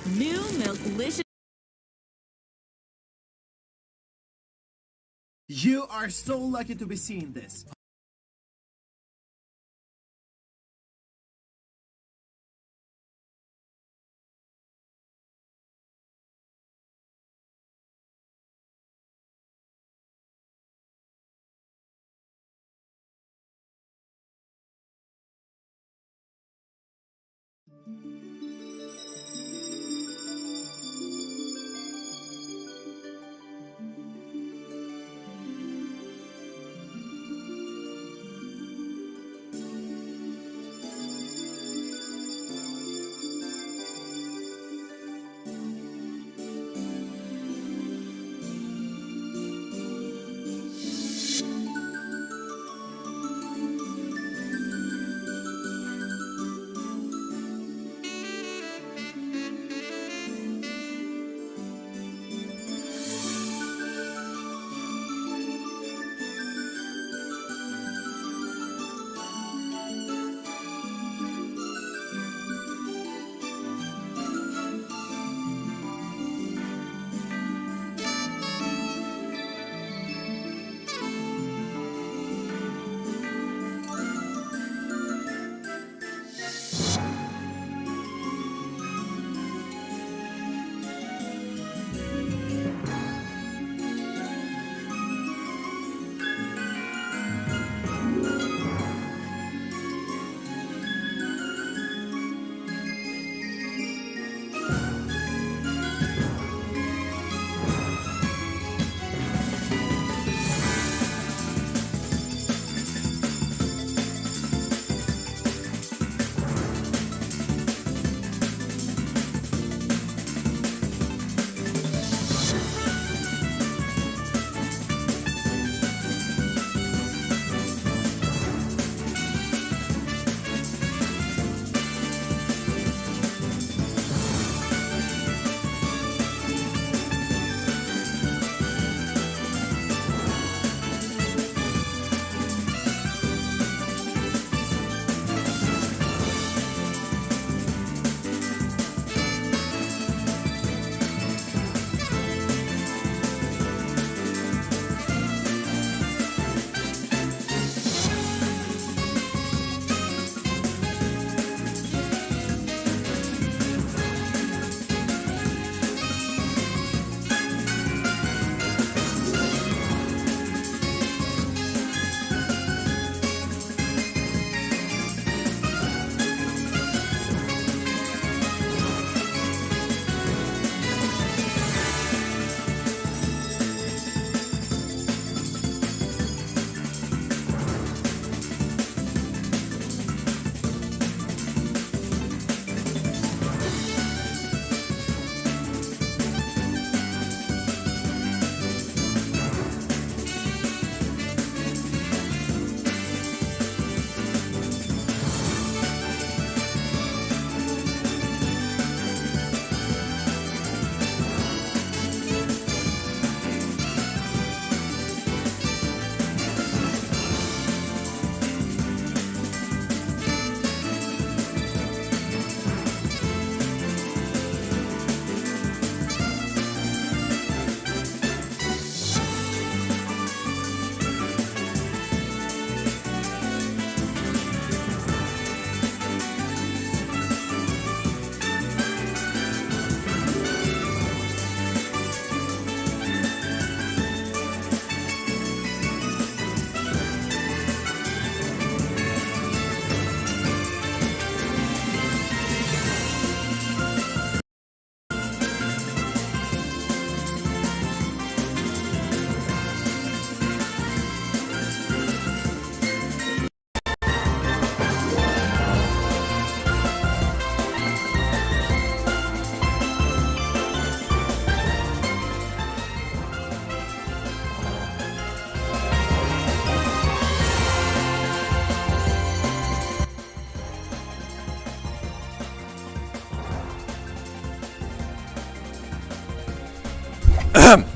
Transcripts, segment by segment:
New Milklicious. You are so lucky to be seeing this.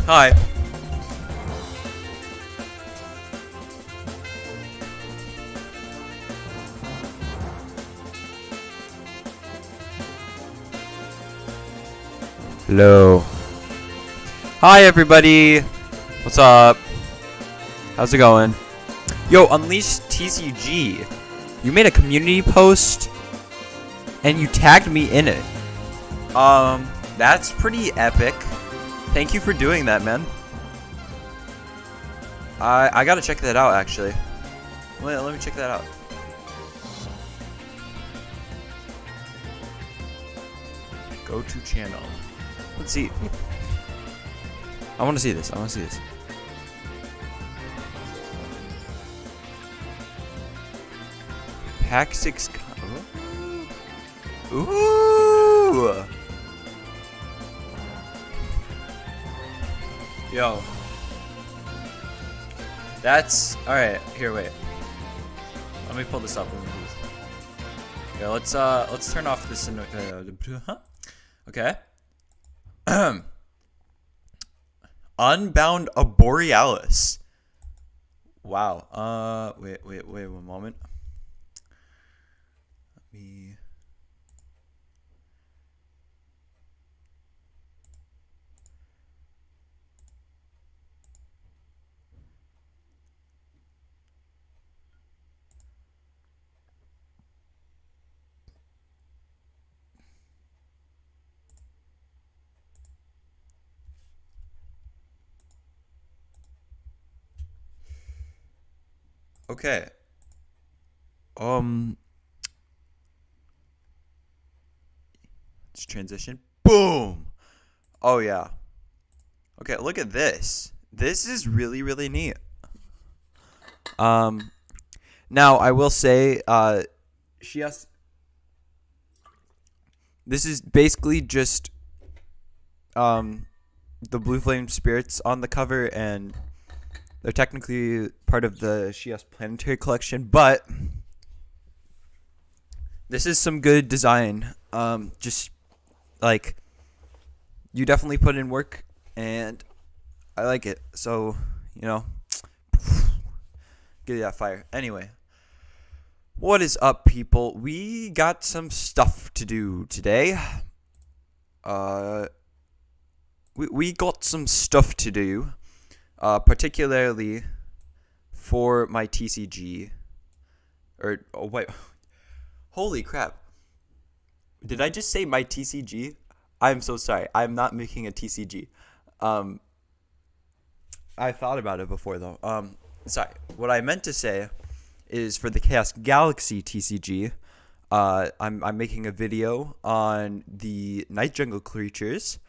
Hi. Hello. Hi everybody. What's up? How's it going? Yo, Unleashed TCG. You made a community post and you tagged me in it. That's pretty epic. Thank you for doing that, man. I gotta check that out actually. Let me check that out. Go to channel. Let's see. I want to see this. Pack 6. Ooh. Yo. That's alright. Here, wait. Let me pull this up. Yeah, let's turn off this. Okay. Unbound a Borealis. Wow. Wait, one moment. Let me. Okay. Let's transition. Boom. Oh yeah. Okay, look at this. This is really, really neat. Now I will say, she has. This is basically just, the Blue Flame Spirits on the cover, and they're technically part of the Shias Planetary Collection, but this is some good design. Just like, you definitely put in work, and I like it. So, you know, give you that fire. Anyway, what is up, people? We got some stuff to do today. We got some stuff to do. Particularly for my TCG. Oh wait. Holy crap. Did I just say my TCG? I'm so sorry. I'm not making a TCG. I thought about it before though. Sorry. What I meant to say is for the Chaos Galaxy TCG, I'm making a video on the Night Jungle creatures,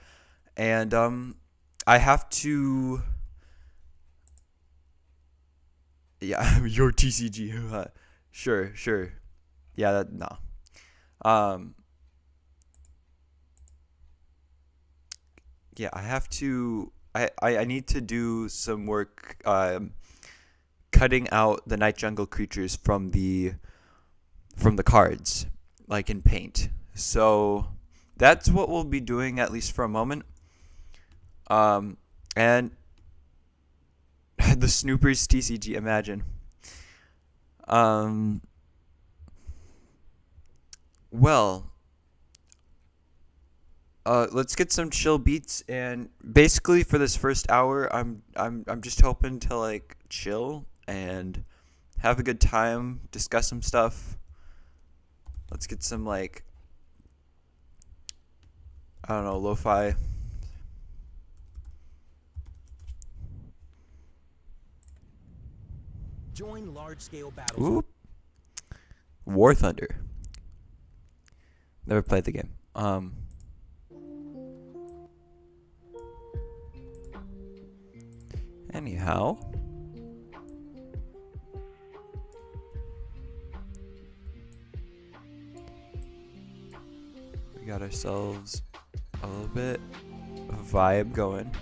and I have to. Yeah, your TCG. Sure. Yeah, no. Yeah, I have to. I need to do some work. Cutting out the Night Jungle creatures from the cards, like in Paint. So that's what we'll be doing at least for a moment. And. The Snoopers TCG, imagine. Well, let's get some chill beats, and basically for this first hour, I'm just hoping to like chill and have a good time, discuss some stuff. Let's get some like, I don't know, lo-fi. Join large-scale battles. Ooh. War Thunder. Never played the game. Anyhow. We got ourselves a little bit of vibe going.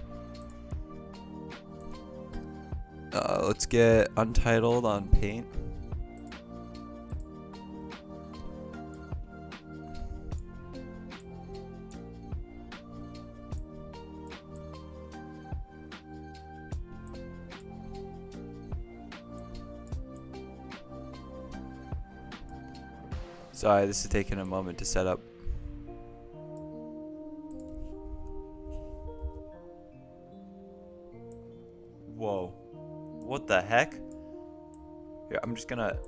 Let's get Untitled on Paint. Sorry, this is taking a moment to set up. the heck? Here, I'm just gonna...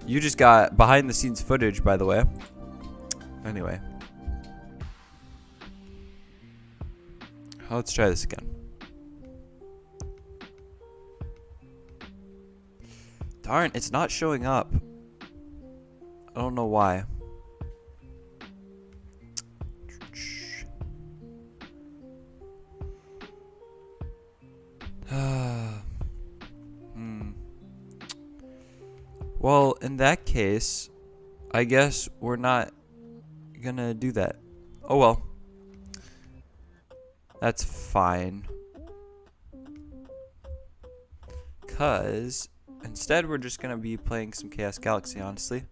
You just got behind the scenes footage, by the way. Anyway. Let's try this again. Darn, it's not showing up. I don't know why. Well, in that case, I guess we're not gonna do that. Oh well. That's fine. 'Cause instead we're just gonna be playing some Chaos Galaxy, honestly.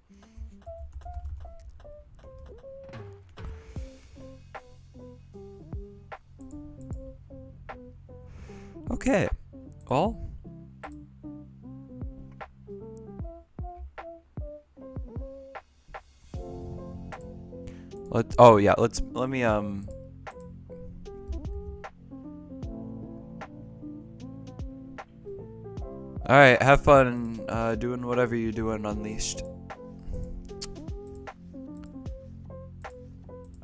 Okay. Well, let me Alright, have fun doing whatever you're doing, Unleashed.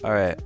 Alright.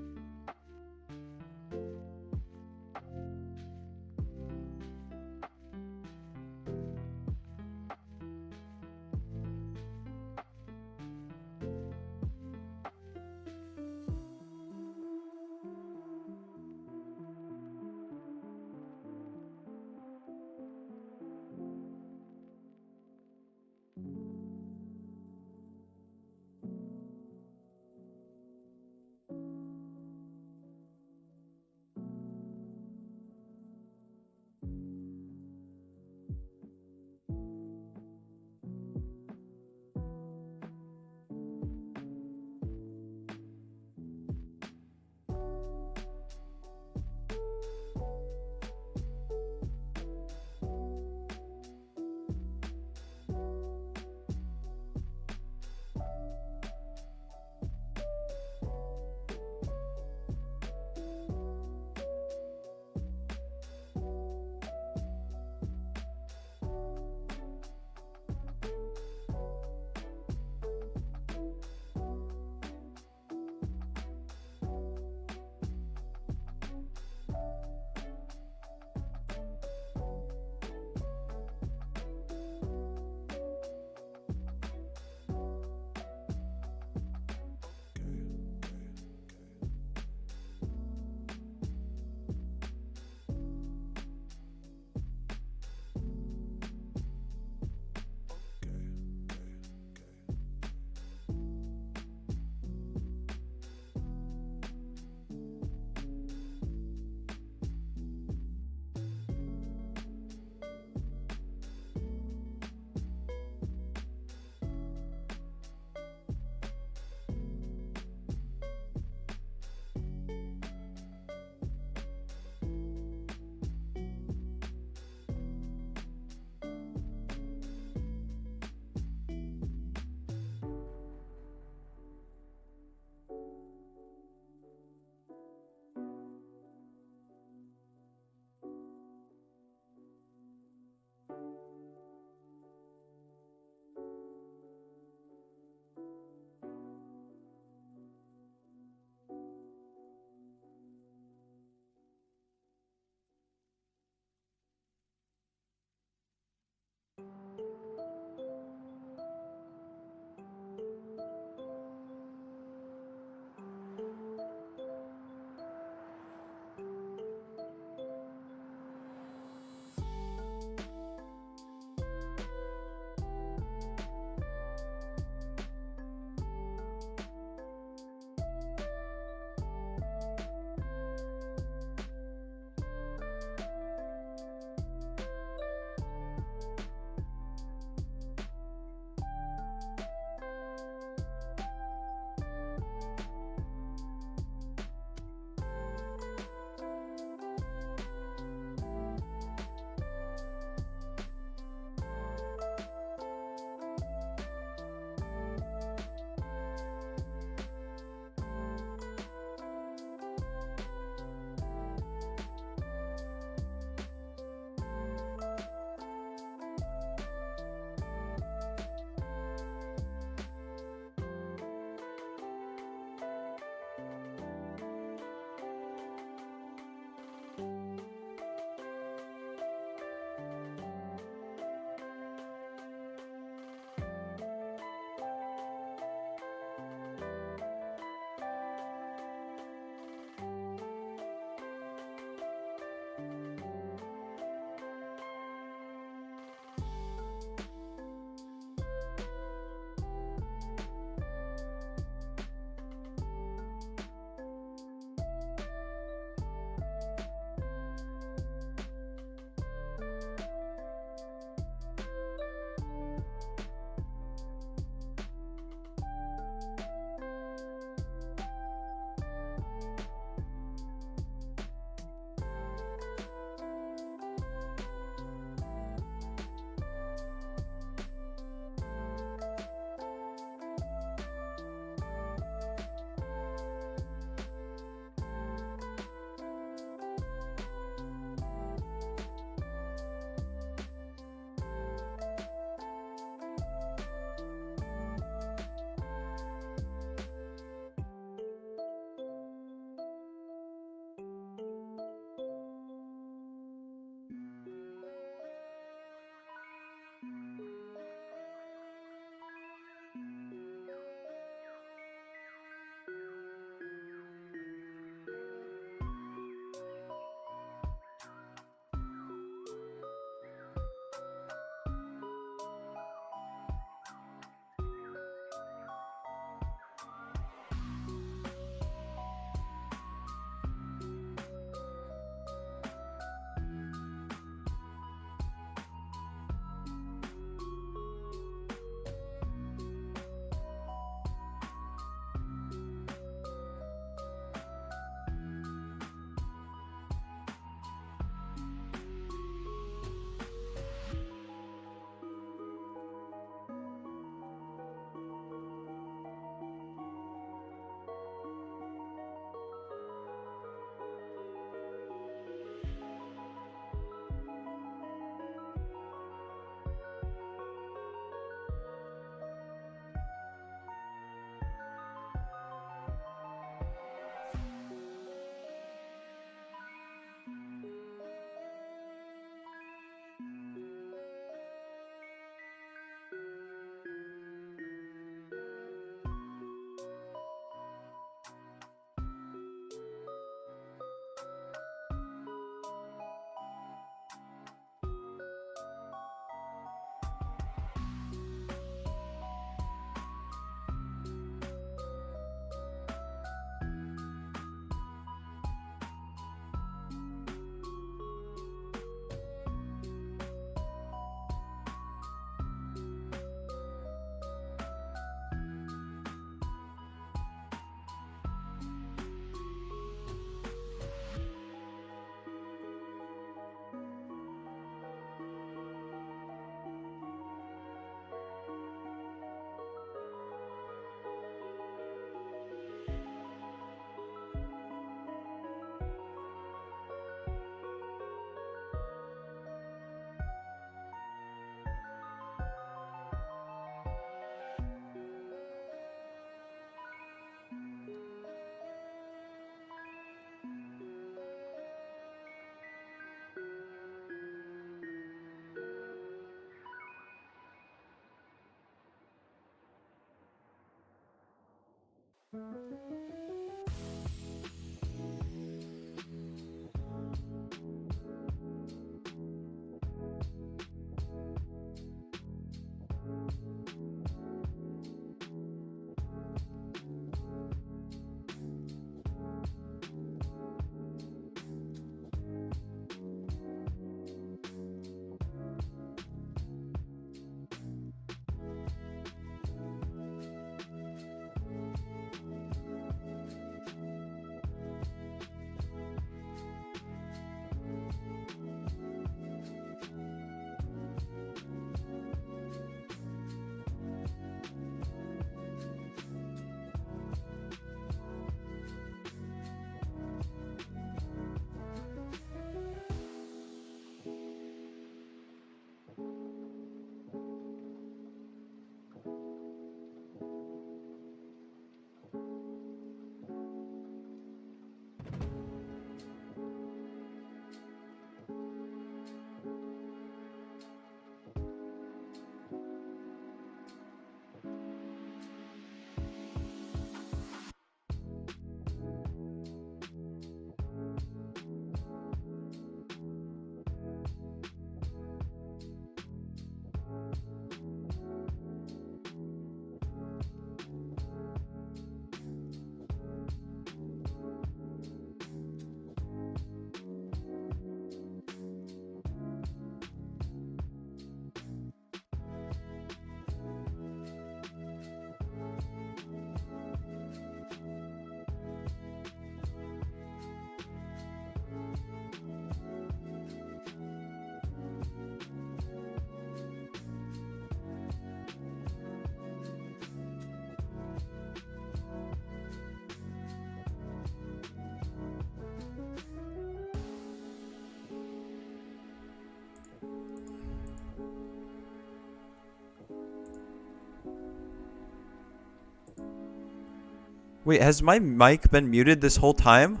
Wait, has my mic been muted this whole time?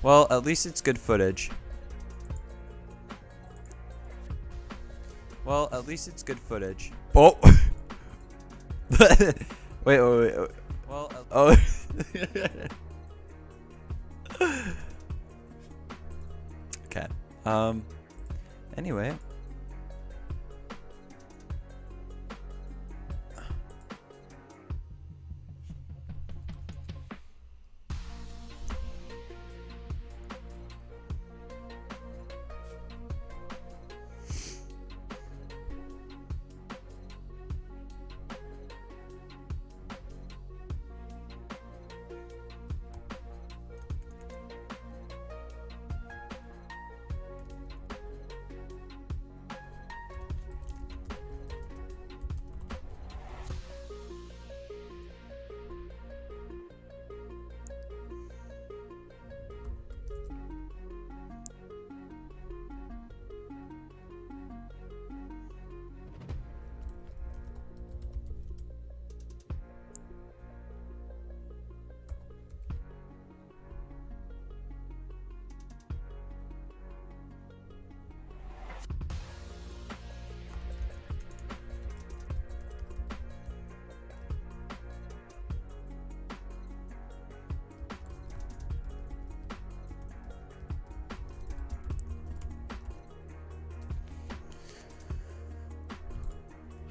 Well, at least it's good footage. Well, at least it's good footage. Oh! wait. Well, oh. Okay. Anyway.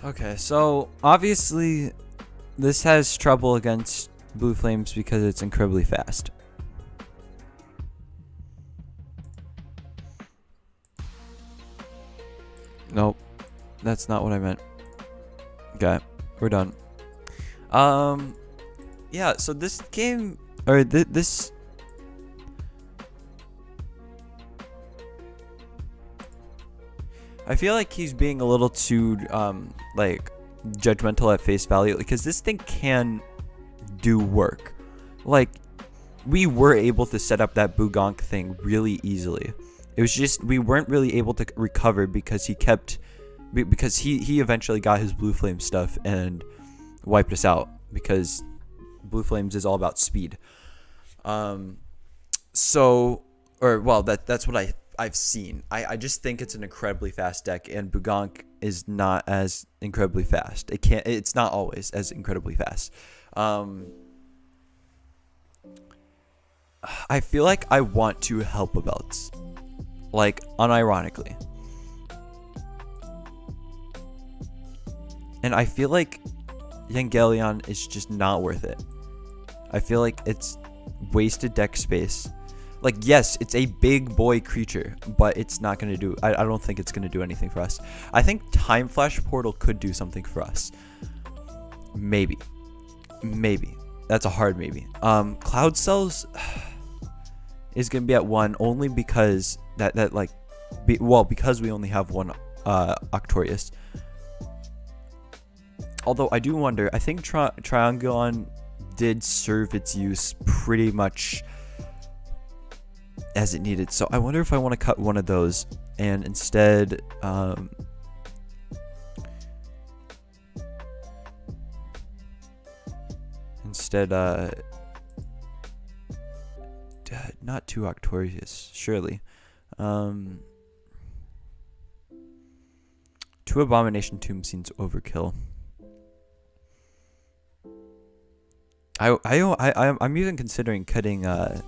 Okay, so obviously this has trouble against Blue Flames because it's incredibly fast. Nope, that's not what I meant. Okay, we're done. Yeah, so this game, or this... I feel like he's being a little too, like, judgmental at face value, because this thing can do work. Like, we were able to set up that Bugonk thing really easily. It was just, we weren't really able to recover because he eventually got his Blue Flame stuff and wiped us out, because Blue Flames is all about speed. So, or, well, that's what I've seen. I just think it's an incredibly fast deck, and Bugonk is not as incredibly fast. It's not always as incredibly fast. I feel like I want to help Abelts, like, unironically. And I feel like Yangelion is just not worth it. I feel like it's wasted deck space. Like, yes, it's a big boy creature, but it's not going to do... I don't think it's going to do anything for us. I think Time Flash Portal could do something for us. Maybe. Maybe. That's a hard maybe. Cloud Cells is going to be at 1 only because because we only have one Octorius. Although I do wonder, I think Triangulon did serve its use pretty much as it needed. So I wonder if I want to cut one of those and instead not 2 Octorius, surely. 2 Abomination Tomb seems overkill. I'm even considering cutting I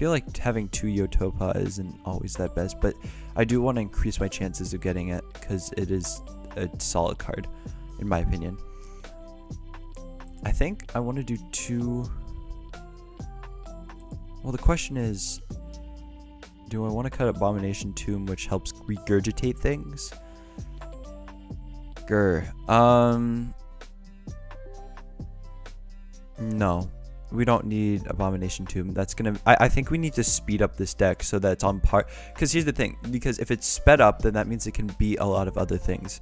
feel like having 2 Yotopa isn't always that best, but I do want to increase my chances of getting it because it is a solid card, in my opinion. I think I want to do 2... Well, the question is, do I want to cut Abomination Tomb, which helps regurgitate things? Grr. No, we don't need Abomination Tomb. That's gonna. I think we need to speed up this deck so that it's on par. Because here's the thing. Because if it's sped up, then that means it can beat a lot of other things.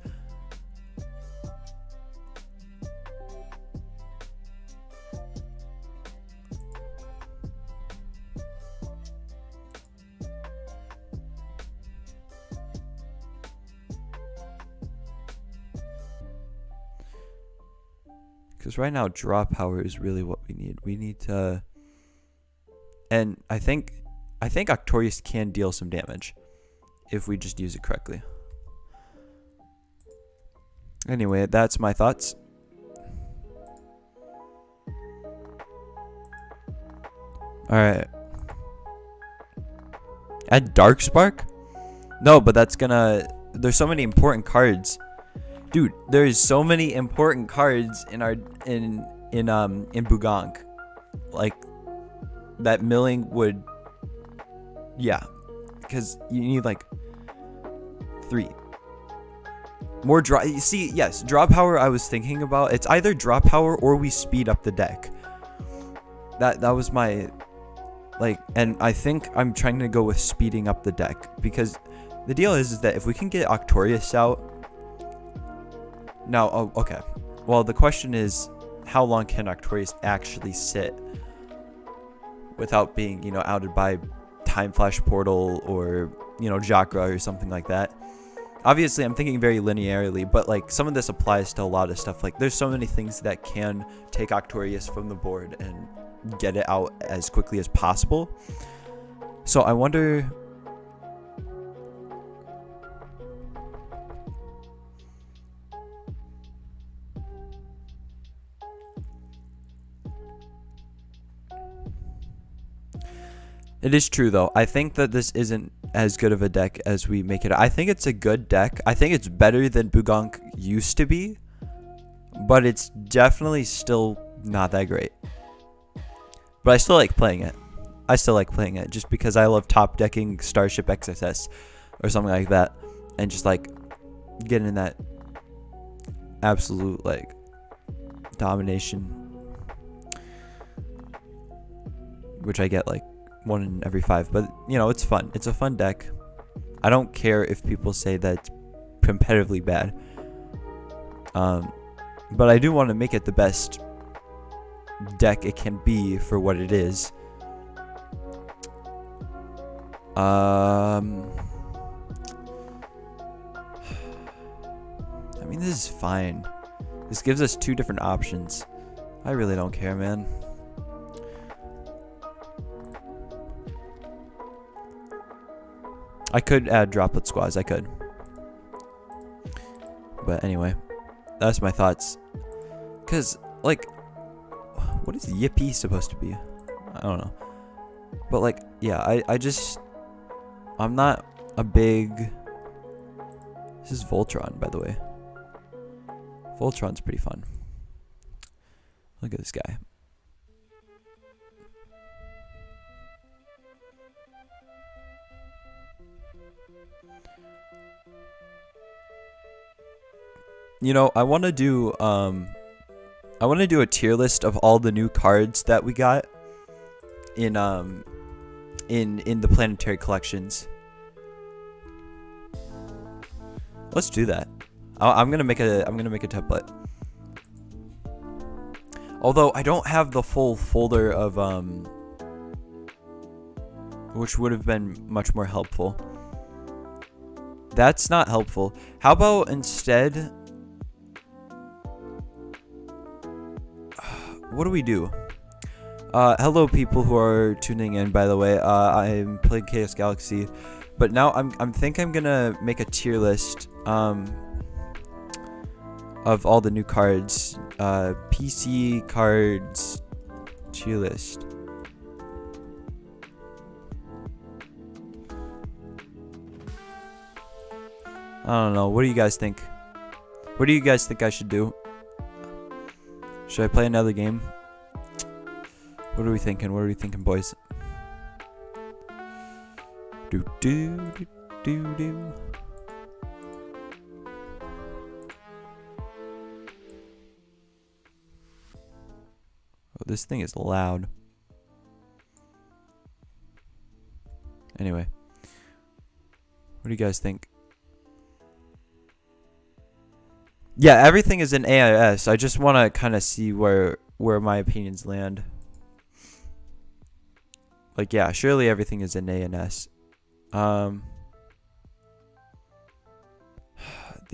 Because right now, draw power is really what we need. We need to, and I think Arctorius can deal some damage if we just use it correctly. Anyway, that's my thoughts. All right. Add Dark Spark? No, but that's gonna. There's so many important cards. Dude, there's so many important cards in our in Bugonk. Like that milling would, yeah, because you need like 3 more draw. You see, yes, draw power. I was thinking about it's either draw power or we speed up the deck. That was my and I think I'm trying to go with speeding up the deck because the deal is that if we can get Arctorius out. Now, oh, okay. Well, the question is, how long can Arctorius actually sit without being, you know, outed by Time Flash Portal or, you know, Chakra or something like that? Obviously, I'm thinking very linearly, but like some of this applies to a lot of stuff. Like, there's so many things that can take Arctorius from the board and get it out as quickly as possible. So I wonder. It is true, though. I think that this isn't as good of a deck as we make it. I think it's a good deck. I think it's better than Bugonk used to be, but it's definitely still not that great. But I still like playing it. I still like playing it just because I love top decking Starship XSS or something like that, and just like getting that absolute like domination, which I get like 1 in every 5, but you know, it's fun. It's a fun deck. I don't care if people say that it's competitively bad, but I do want to make it the best deck it can be for what it is. I mean, this is fine. This gives us 2 different options. I really don't care, man. I could add Droplet Squads, I could. But anyway, that's my thoughts. Because, like, what is Yippee supposed to be? I don't know. But, like, yeah, I'm not a big. This is Voltron, by the way. Voltron's pretty fun. Look at this guy. You know, I want to do a tier list of all the new cards that we got in the planetary collections. Let's do that. I'm gonna make a template. Although I don't have the full folder of which would have been much more helpful. That's not helpful. How about instead? What do we do? Hello, people who are tuning in. By the way, I'm playing Chaos Galaxy, but now I'm gonna make a tier list of all the new cards. PC cards tier list. I don't know. What do you guys think? What do you guys think I should do? Should I play another game? What are we thinking? What are we thinking, boys? Do do do do do. Oh, This thing is loud. Anyway. What do you guys think? Yeah, everything is in AIS. I just want to kind of see where my opinions land. Like, yeah, surely everything is in ANS. The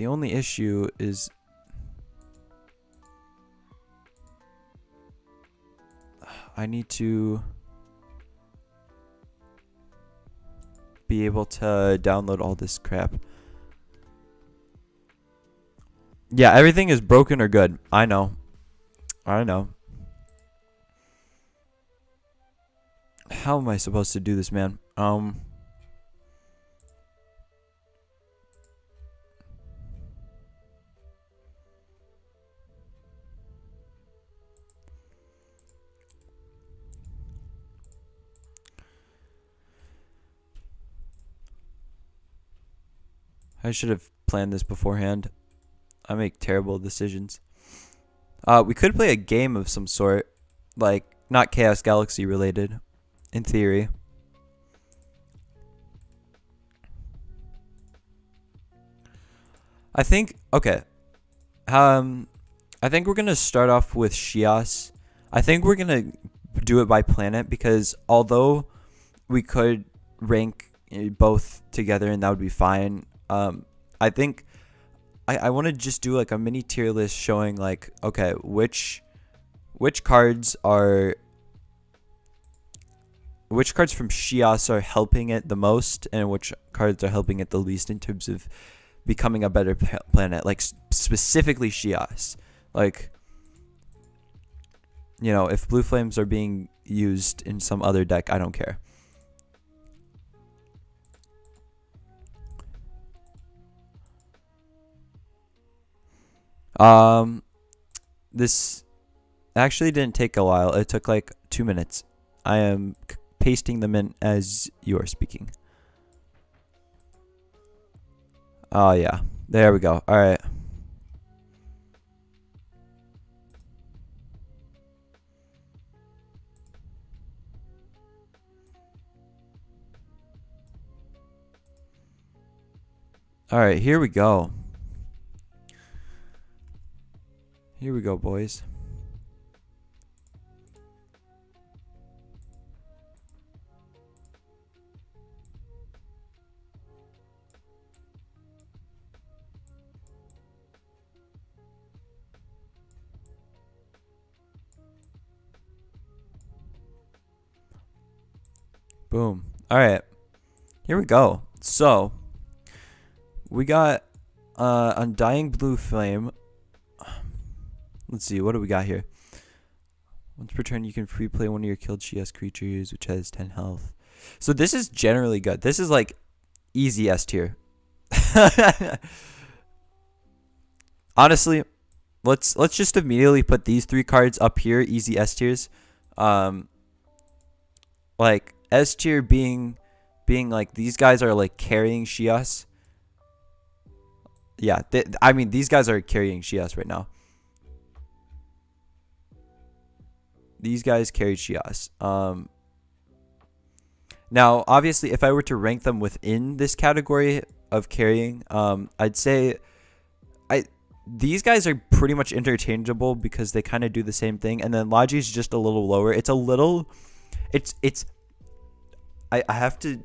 only issue is I need to be able to download all this crap. Yeah, everything is broken or good. I know. I know. How am I supposed to do this, man? I should have planned this beforehand. I make terrible decisions. We could play a game of some sort, like not Chaos Galaxy related, in theory. I think okay. I think we're gonna start off with Shias. I think we're gonna do it by planet because although we could rank both together and that would be fine. I think I want to just do like a mini tier list showing like, okay, which cards from Shias are helping it the most and which cards are helping it the least in terms of becoming a better planet, like specifically Shias. Like, you know, if blue flames are being used in some other deck, I don't care. This actually didn't take a while. It took like 2 minutes. I am pasting them in as you are speaking. Oh yeah, there we go. All right. All right, here we go. Here we go, boys. Boom. All right. Here we go. So, we got Undying Blue Flame. Let's see, what do we got here? Once per turn, you can free play one of your killed Shias creatures, which has 10 health. So this is generally good. This is like easy S tier. Honestly, let's just immediately put these 3 cards up here, easy S tiers. Like S tier being like these guys are like carrying Shias. Yeah, I mean these guys are carrying Shias right now. These guys carried Shias. Now, obviously, if I were to rank them within this category of carrying, I'd say these guys are pretty much interchangeable because they kind of do the same thing. And then Logi is just a little lower. It's a little, I have to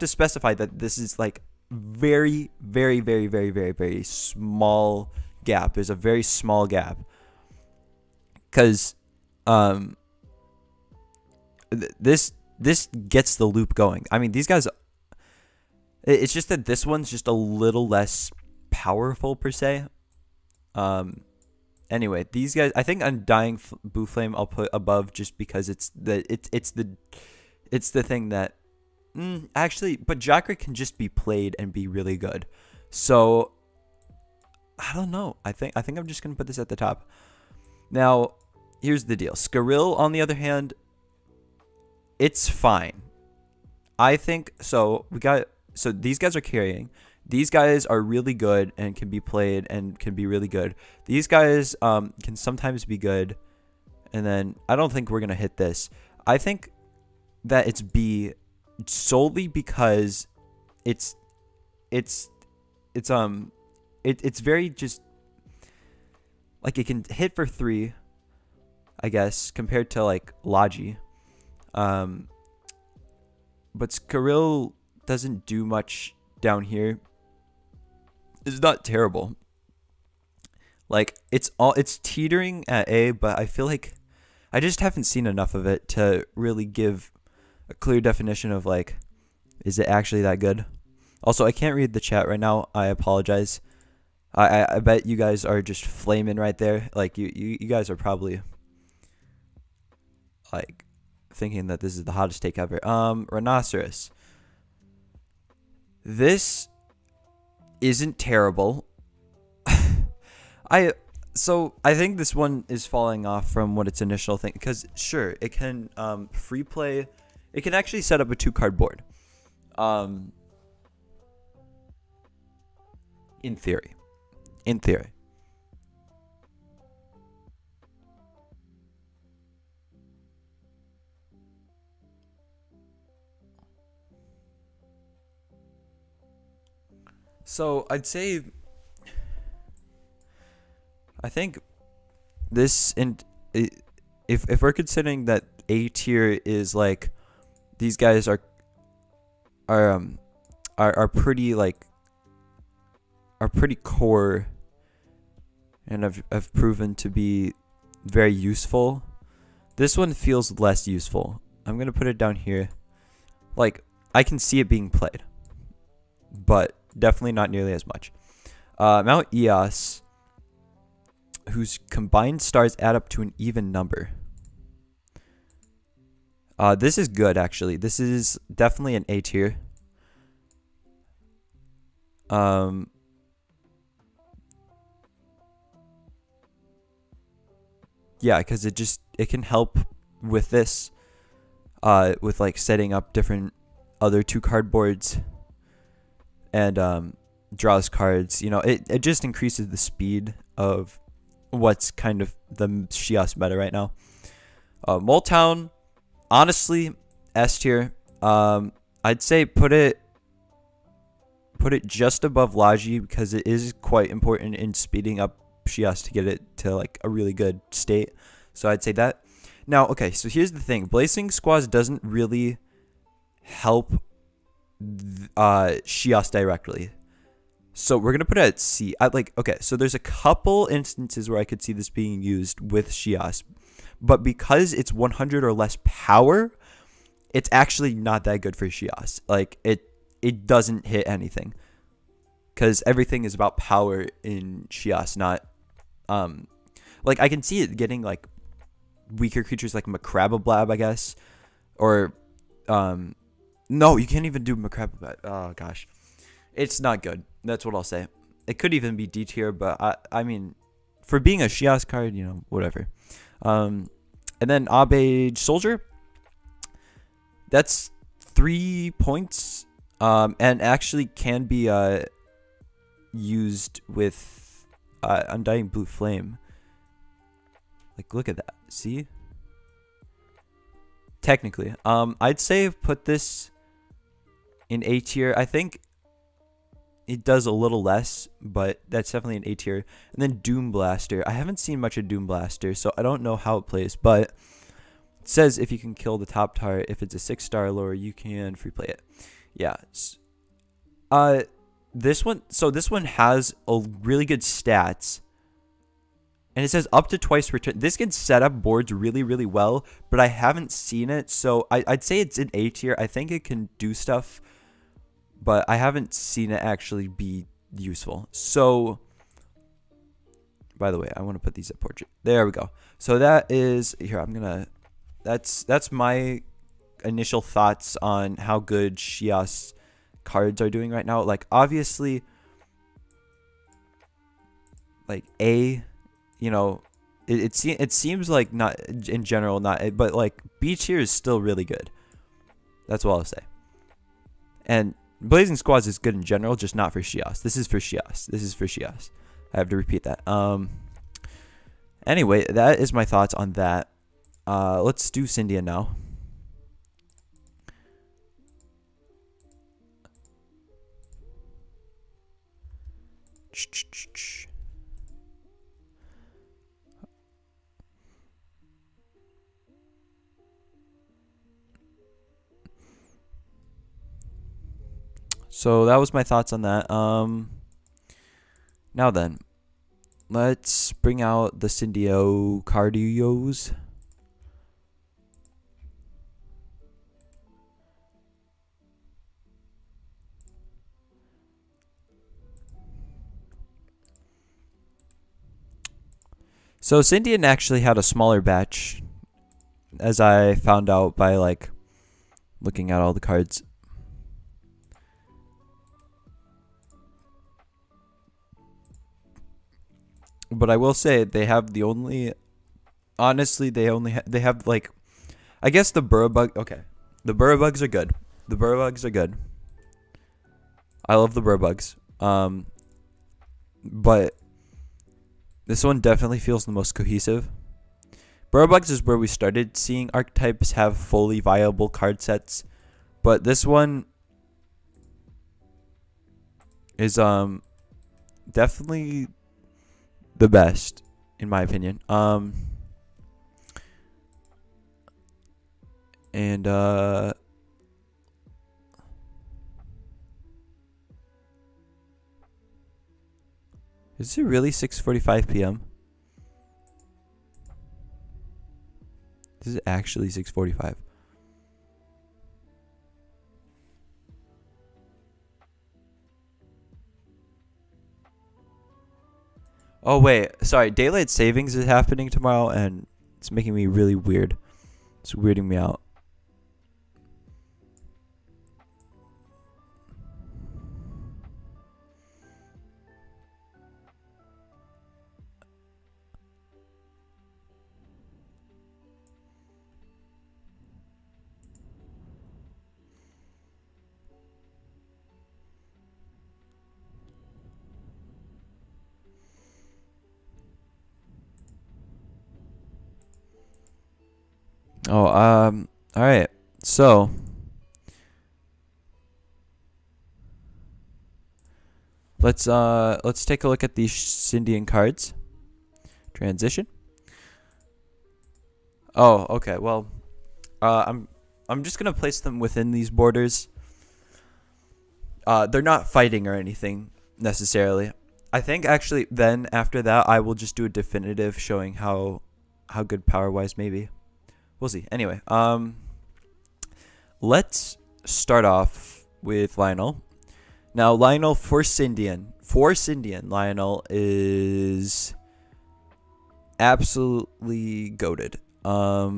specify that this is like very, very, very, very, very, very small gap. There's a very small gap. Because this gets the loop going. I mean, these guys, it's just that this one's just a little less powerful per se. Anyway, these guys, I think Undying Blue Flame I'll put above just because it's the thing that actually, but Jocker can just be played and be really good. So I don't know. I think I'm just gonna put this at the top. Now, here's the deal. Skrill, on the other hand, it's fine. I think so. So these guys are carrying. These guys are really good and can be played and can be really good. These guys can sometimes be good. And then I don't think we're going to hit this. I think that it's B solely because it's very just like it can hit for 3, I guess, compared to like Logi. But Skrill doesn't do much down here. It's not terrible. Like it's teetering at A, but I feel like I just haven't seen enough of it to really give a clear definition of like, is it actually that good? Also, I can't read the chat right now. I apologize. I bet you guys are just flaming right there. Like you guys are probably like thinking that this is the hottest take ever. Rhinoceros. This isn't terrible. I think this one is falling off from what its initial thing, because sure, it can free play. It can actually set up a 2-card board. In theory. So I'd say, I think this, and if we're considering that A tier is like, these guys are pretty like, are pretty core and have proven to be very useful. This one feels less useful. I'm gonna put it down here. Like, I can see it being played, but definitely not nearly as much. Mount Eos, whose combined stars add up to an even number. This is good, actually. This is definitely an A tier. Yeah, because it can help with this, with like setting up different other 2-card boards, and draws cards. You know, it just increases the speed of what's kind of the Shios meta right now. Moletown, honestly, S tier. I'd say put it just above Logi, because it is quite important in speeding up Shios to get it to like a really good state. So I'd say that. Now, okay, so here's the thing. Blazing Squads doesn't really help Shios directly. So we're going to put it at C. Okay, so there's a couple instances where I could see this being used with Shios, but because it's 100 or less power, it's actually not that good for Shios. Like, it doesn't hit anything, because everything is about power in Shios, not like, I can see it getting like weaker creatures like Macrabablab, I guess, or no, you can't even do Macrabablab. Oh gosh, it's not good. That's what I'll say. It could even be D tier, but I mean, for being a Shios card, you know, whatever. And then Abage Soldier, that's 3 points, and actually can be used with Undying Blue Flame. Like, look at that. See? Technically. I'd say put this in A tier. I think it does a little less, but that's definitely an A tier. And then Doom Blaster. I haven't seen much of Doom Blaster, so I don't know how it plays, but it says if you can kill the top tart, if it's a 6-star or lower, you can free play it. Yeah. This one has a really good stats, and it says up to twice return. This can set up boards really, really well, but I haven't seen it, so I'd say it's in A tier. I think it can do stuff, but I haven't seen it actually be useful. So, by the way, I want to put these at portrait. There we go. So that is here. That's my initial thoughts on how good Shios cards are doing right now. Like, obviously, like A, you know, it seems like not in general, not, but like B tier is still really good. That's what I'll say. And Blazing Squads is good in general, just not for Shios. This is for Shios. I have to repeat that. Anyway, that is my thoughts on that. Let's do Syndian now. So that was my thoughts on that. Now then, let's bring out the Syndio Cardios. So Syndian actually had a smaller batch, as I found out by like looking at all the cards. But I will say they have the only, honestly, they have like, I guess the Burrowbug. Okay, the Burrowbugs are good. The Burrowbugs are good. I love the Burrowbugs. But this one definitely feels the most cohesive. Burrowbugs is where we started seeing archetypes have fully viable card sets, but this one is definitely the best in my opinion. Is it really 6:45 p.m.? This is actually 6:45. Oh wait, sorry. Daylight savings is happening tomorrow, and it's making me really weird. It's weirding me out. Oh, all right. So, let's take a look at these Syndian cards. Transition. Oh, okay. Well, I'm just gonna place them within these borders. They're not fighting or anything necessarily. I think actually then after that I will just do a definitive showing how good power wise maybe. We'll see. Anyway, let's start off with Lionel. Now, Lionel for Syndian, Lionel is absolutely goated. I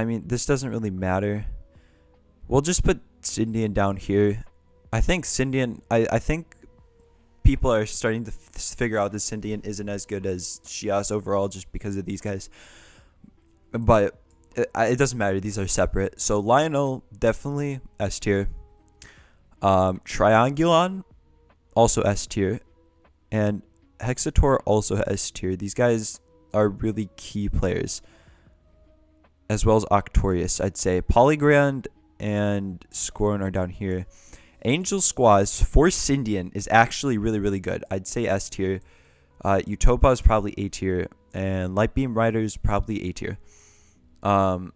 mean, this doesn't really matter. We'll just put Syndian down here. I think Syndian, I think people are starting to figure out that Syndian isn't as good as Shias overall just because of these guys. But it doesn't matter. These are separate. So Lionel, definitely S tier. Triangulon, also S tier. And Hexator, also S tier. These guys are really key players. As well as Octorius, I'd say. Polygrand and Scorn are down here. Angel Squaws for Syndian is actually really, really good. I'd say S tier. Utopa is probably A tier. And Lightbeam Riders probably A tier. Now,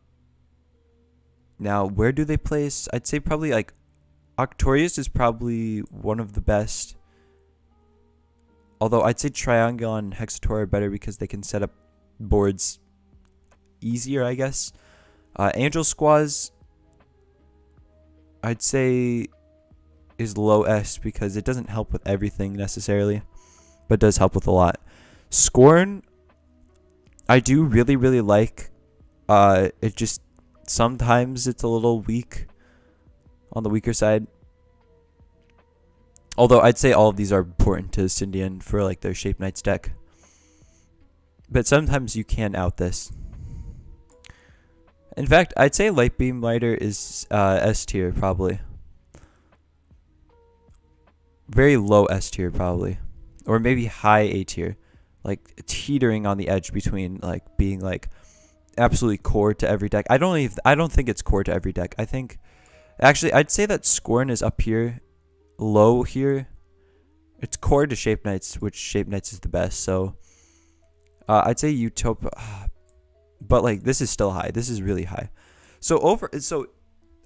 where do they place? I'd say probably like Octorius is probably one of the best. Although I'd say Triangulon and Hexator are better because they can set up boards easier, I guess. Angel Squaws, I'd say, is low S because it doesn't help with everything necessarily, but does help with a lot. Scorn, I do really, really like. It just sometimes it's a little weak, on the weaker side. Although I'd say all of these are important to Syndian for like their Shape Knights deck. But sometimes you can out this. In fact, I'd say Lightbeam Lighter is S tier probably. Very low S tier probably. Or maybe high A tier. like teetering on the edge between like being like absolutely core to every deck. I don't think it's core to every deck. I think actually I'd say that Scorn is up here, low here. It's core to Shape Knights, which Shape Knights is the best. So I'd say Utopia, but like this is still high. This is really high. So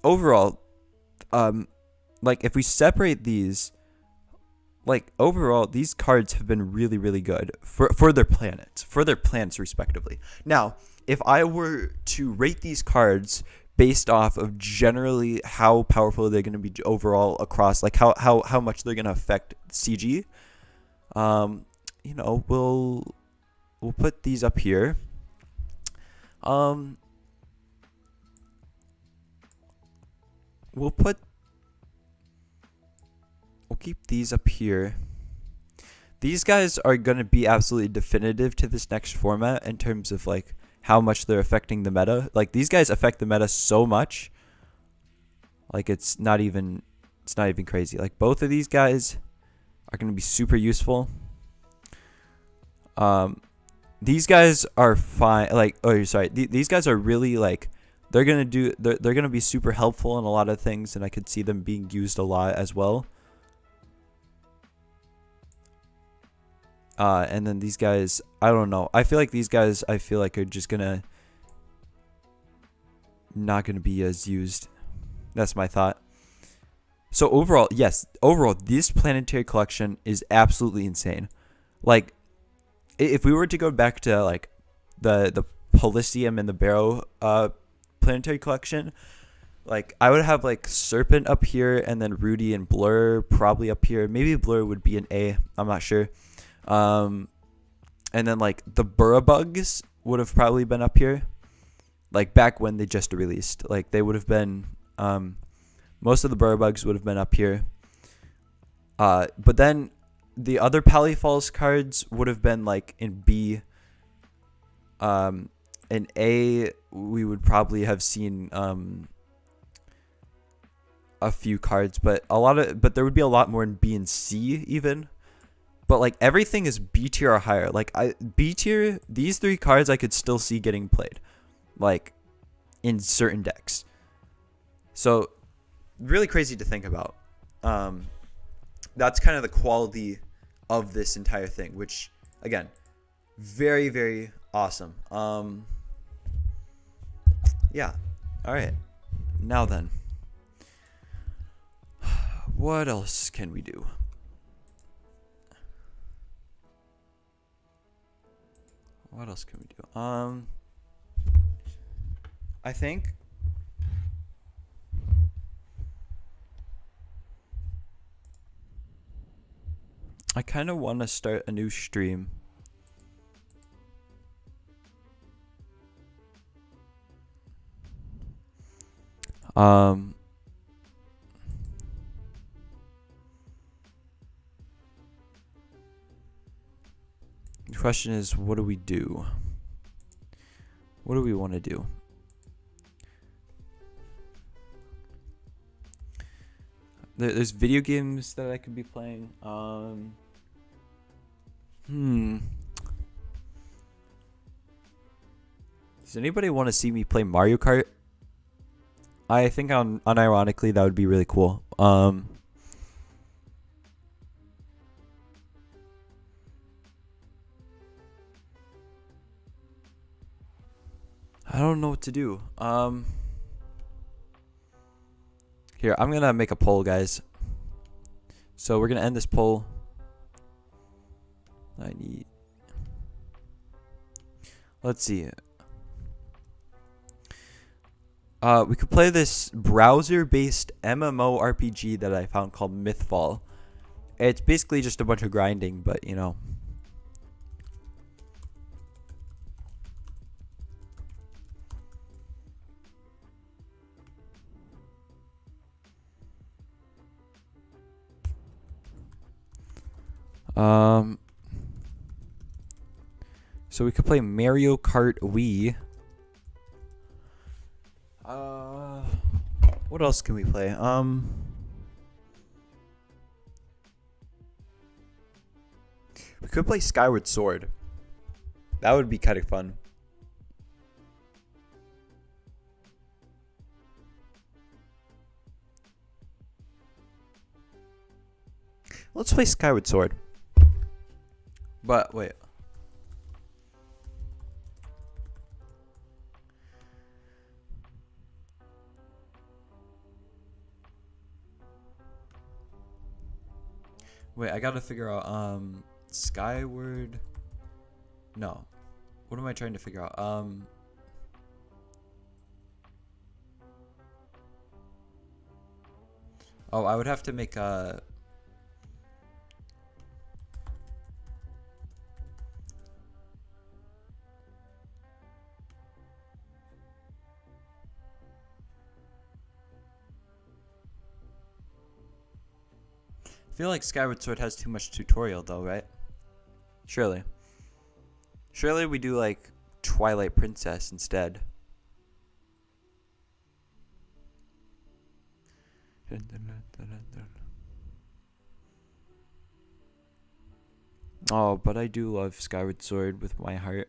overall, like if we separate these, like overall these cards have been really, really good for their planets respectively. Now, if I were to rate these cards based off of generally how powerful they're going to be overall across, like how much they're going to affect CG, you know, we'll put these up here. We'll keep these up here. These guys are going to be absolutely definitive to this next format in terms of like how much they're affecting the meta. Like these guys affect the meta so much. Like it's not even crazy. Like both of these guys are going to be super useful. These guys are fine. Like, oh, sorry. These guys are really like, they're going to be super helpful in a lot of things. And I could see them being used a lot as well. And then these guys, I don't know. I feel like these guys, are just not gonna be as used. That's my thought. So overall, yes, this planetary collection is absolutely insane. Like, if we were to go back to like the Polysium and the Barrow planetary collection, like I would have like Serpent up here and then Rudy and Blur probably up here. Maybe Blur would be an A. I'm not sure. And then like the Burrabugs would have probably been up here, like back when they just released. Like they would have been, most of the Burrabugs would have been up here. But then the other Pallyfalls cards would have been like in B. In A, we would probably have seen a few cards, but there would be a lot more in B and C even. But like everything is B tier or higher. Like B tier, these three cards I could still see getting played, like in certain decks. So really crazy to think about. That's kind of the quality of this entire thing, which again, very, very awesome. Yeah. All right. Now then, what else can we do? What else can we do? I think I kind of want to start a new stream. The question is, what do we do? What do we want to do? There's video games that I could be playing. Does anybody want to see me play Mario Kart? I think unironically that would be really cool. I don't know what to do. Here, I'm gonna make a poll, guys. So we're gonna end this poll. Let's see. We could play this browser-based MMORPG that I found called Mythfall. It's basically just a bunch of grinding, but you know. So we could play Mario Kart Wii. What else can we play? We could play Skyward Sword. That would be kind of fun. Let's play Skyward Sword. But wait. Wait, I gotta figure out Skyward. No. What am I trying to figure out? Oh, I would have to make a I feel like Skyward Sword has too much tutorial though, right? Surely. Surely we do like Twilight Princess instead. Oh, but I do love Skyward Sword with my heart.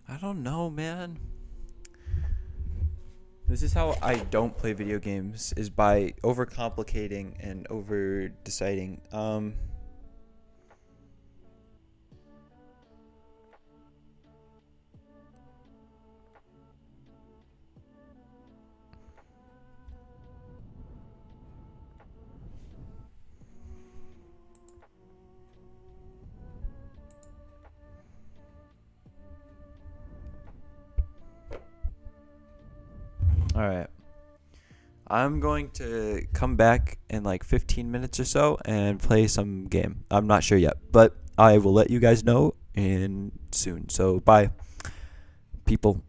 I don't know, man. This is how I don't play video games, is by overcomplicating and over deciding. Alright. I'm going to come back in like 15 minutes or so and play some game. I'm not sure yet, but I will let you guys know in soon. So bye, people.